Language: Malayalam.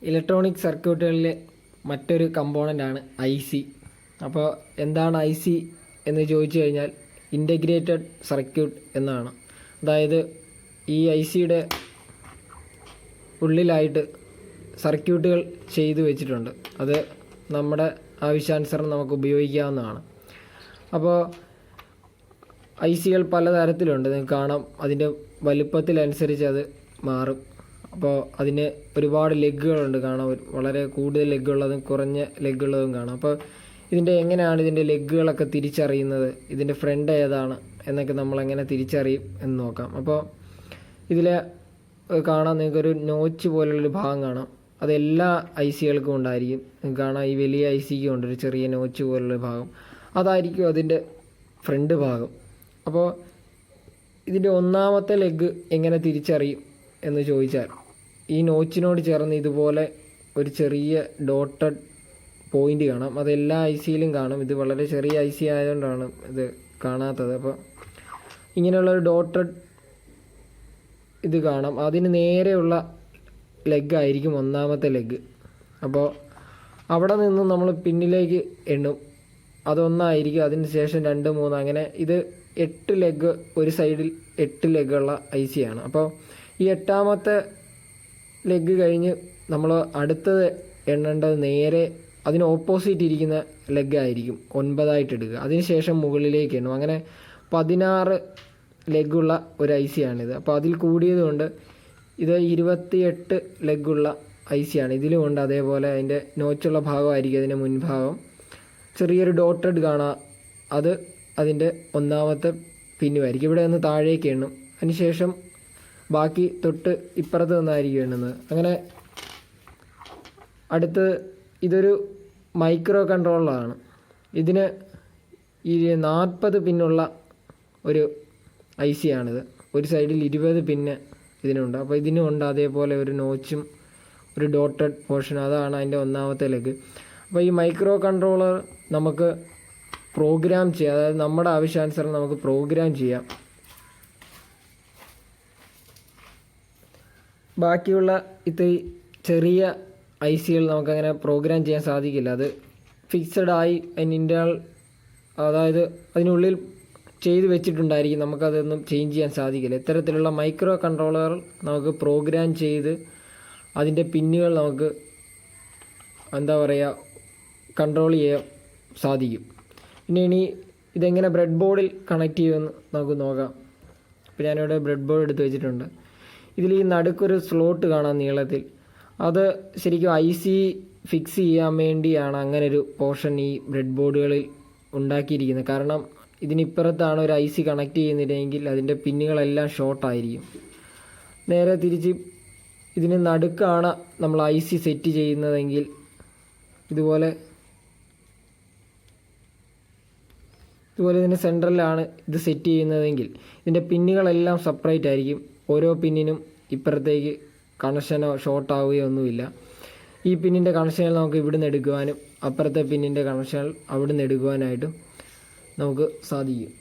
ഇലക്ട്രോണിക് സർക്യൂട്ടുകളിലെ മറ്റൊരു കമ്പോണൻ്റാണ് IC. അപ്പോൾ എന്താണ് IC എന്ന് ചോദിച്ചു കഴിഞ്ഞാൽ ഇൻ്റഗ്രേറ്റഡ് സർക്യൂട്ട് എന്നാണ്. അതായത് ഈ ICയുടെ ഉള്ളിലായിട്ട് സർക്യൂട്ടുകൾ ചെയ്തു വെച്ചിട്ടുണ്ട്. അത് നമ്മുടെ ആവശ്യാനുസരണം നമുക്ക് ഉപയോഗിക്കാവുന്നതാണ്. അപ്പോൾ ICകൾ പലതരത്തിലുണ്ട്, നിങ്ങൾക്ക് കാണാം. അതിൻ്റെ വലുപ്പത്തിനനുസരിച്ച് അത് മാറും. അപ്പോൾ അതിന് ഒരുപാട് ലെഗുകളുണ്ട് കാണാം. വളരെ കൂടുതൽ ലെഗുള്ളതും കുറഞ്ഞ ലെഗുള്ളതും കാണാം. അപ്പോൾ എങ്ങനെയാണ് ഇതിൻ്റെ ലെഗുകളൊക്കെ തിരിച്ചറിയുന്നത്, ഇതിൻ്റെ ഫ്രണ്ട് ഏതാണ് എന്നൊക്കെ നമ്മളെങ്ങനെ തിരിച്ചറിയും എന്ന് നോക്കാം. അപ്പോൾ ഇതിൽ കാണാം, നിങ്ങൾക്കൊരു നോച്ച് പോലുള്ളൊരു ഭാഗം കാണാം. അതെല്ലാ ICകൾക്കും ഉണ്ടായിരിക്കും. നിങ്ങൾക്ക് കാണാം, ഈ വലിയ ICക്കും ഉണ്ട് ഒരു ചെറിയ നോച്ച് പോലുള്ളൊരു ഭാഗം. അതായിരിക്കും അതിൻ്റെ ഫ്രണ്ട് ഭാഗം. അപ്പോൾ ഇതിൻ്റെ ഒന്നാമത്തെ ലെഗ് എങ്ങനെ തിരിച്ചറിയും എന്ന് ചോദിച്ചാൽ, ഈ നോച്ചിനോട് ചേർന്ന് ഇതുപോലെ ഒരു ചെറിയ ഡോട്ടഡ് പോയിൻ്റ് കാണാം. അതെല്ലാ ICയിലും കാണും. ഇത് വളരെ ചെറിയ IC ആയതുകൊണ്ടാണ് ഇത് കാണാത്തത്. അപ്പോൾ ഇങ്ങനെയുള്ളൊരു ഡോട്ടഡ് ഇത് കാണാം. അതിന് നേരെയുള്ള ലെഗായിരിക്കും ഒന്നാമത്തെ ലെഗ്. അപ്പോൾ അവിടെ നിന്ന് നമ്മൾ പിന്നിലേക്ക് എണ്ണും. അതൊന്നായിരിക്കും. അതിന് ശേഷം 2, 3 അങ്ങനെ ഇത് 8 ലെഗ്, ഒരു സൈഡിൽ 8 ലെഗുള്ള IC ആണ്. അപ്പോൾ ഈ 8ാമത്തെ ലെഗ് കഴിഞ്ഞ് നമ്മൾ അടുത്തത് എണ്ണേണ്ടത് നേരെ അതിന് ഓപ്പോസിറ്റ് ഇരിക്കുന്ന ലെഗായിരിക്കും 9ആയിട്ട് എടുക്കുക. അതിനുശേഷം മുകളിലേക്ക് എണ്ണും. അങ്ങനെ 16 ലെഗുള്ള ഒരു IC ആണിത്. അപ്പോൾ അതിൽ കൂടിയതുകൊണ്ട് ഇത് 28 ലെഗുള്ള IC ആണ്. ഇതിലും ഉണ്ട് അതേപോലെ അതിൻ്റെ നോച്ചുള്ള ഭാഗമായിരിക്കും അതിൻ്റെ മുൻഭാഗം. ചെറിയൊരു ഡോട്ടഡ് കാണാം. അത് അതിൻ്റെ ഒന്നാമത്തെ പിന്നുമായിരിക്കും. ഇവിടെ നിന്ന് താഴേക്ക് എണ്ണും. അതിനുശേഷം ബാക്കി തൊട്ട് ഇപ്പുറത്ത് നിന്നായിരിക്കും എണ്ണുന്നത്. അങ്ങനെ അടുത്ത് ഇതൊരു മൈക്രോ കൺട്രോളറാണ്. ഇതിന് ഈ 40 പിന്നുള്ള ഒരു IC ആണിത്. ഒരു സൈഡിൽ 20 പിന്ന് ഇതിനുണ്ട്. അപ്പോൾ ഇതിനും ഉണ്ട് അതേപോലെ ഒരു നോച്ചും ഒരു ഡോട്ടഡ് പോർഷൻ. അതാണ് അതിൻ്റെ ഒന്നാമത്തെ ലെഗ്. അപ്പോൾ ഈ മൈക്രോ കൺട്രോളർ നമുക്ക് പ്രോഗ്രാം ചെയ്യാം. അതായത് നമ്മുടെ ആവശ്യാനുസരണം നമുക്ക് പ്രോഗ്രാം ചെയ്യാം. ബാക്കിയുള്ള ഇത്തിരി ചെറിയ ICകൾ നമുക്കങ്ങനെ പ്രോഗ്രാം ചെയ്യാൻ സാധിക്കില്ല. അത് ഫിക്സഡ് ആയി അതിൻ്റെ അതായത് അതിനുള്ളിൽ ചെയ്ത് വെച്ചിട്ടുണ്ടായിരിക്കും. നമുക്കതൊന്നും ചേഞ്ച് ചെയ്യാൻ സാധിക്കില്ല. ഇത്തരത്തിലുള്ള മൈക്രോ കൺട്രോളർ നമുക്ക് പ്രോഗ്രാം ചെയ്ത് അതിൻ്റെ പിന്നുകൾ നമുക്ക് കൺട്രോൾ ചെയ്യാൻ സാധിക്കും. പിന്നെ ഇനി ഇതെങ്ങനെ ബ്രെഡ് ബോർഡിൽ കണക്ട് ചെയ്യുമെന്ന് നമുക്ക് നോക്കാം. ഇപ്പോൾ ഞാനിവിടെ ബ്രെഡ് ബോർഡ് എടുത്ത് വെച്ചിട്ടുണ്ട്. ഇതിൽ ഈ നടുക്കൊരു സ്ലോട്ട് കാണാം നീളത്തിൽ. അത് ശരിക്കും IC ഫിക്സ് ചെയ്യാൻ വേണ്ടിയാണ് അങ്ങനൊരു പോർഷൻ ഈ ബ്രെഡ് ബോർഡുകളിൽ ഉണ്ടാക്കിയിരിക്കുന്നത്. കാരണം ഇതിനിപ്പുറത്താണ് ഒരു IC കണക്ട് ചെയ്യുന്നില്ലെങ്കിൽ അതിൻ്റെ പിന്നുകളെല്ലാം ഷോർട്ടായിരിക്കും. നേരെ തിരിച്ച് ഇതിന് നടുക്കാണ് നമ്മൾ IC സെറ്റ് ചെയ്യുന്നതെങ്കിൽ ഇതുപോലെ ഇതിന് സെൻട്രലിലാണ് ഇത് സെറ്റ് ചെയ്യുന്നതെങ്കിൽ ഇതിൻ്റെ പിന്നുകളെല്ലാം സെപ്പറേറ്റ് ആയിരിക്കും. ഓരോ പിന്നിനും ഇപ്പുറത്തേക്ക് കണക്ഷനോ ഷോർട്ടാവുകയോ ഒന്നുമില്ല. ഈ പിന്നിൻ്റെ കണക്ഷനുകൾ നമുക്ക് ഇവിടുന്ന് എടുക്കുവാനും അപ്പുറത്തെ പിന്നിൻ്റെ കണക്ഷനുകൾ അവിടുന്ന് എടുക്കുവാനായിട്ടും നമുക്ക് സാധിക്കും.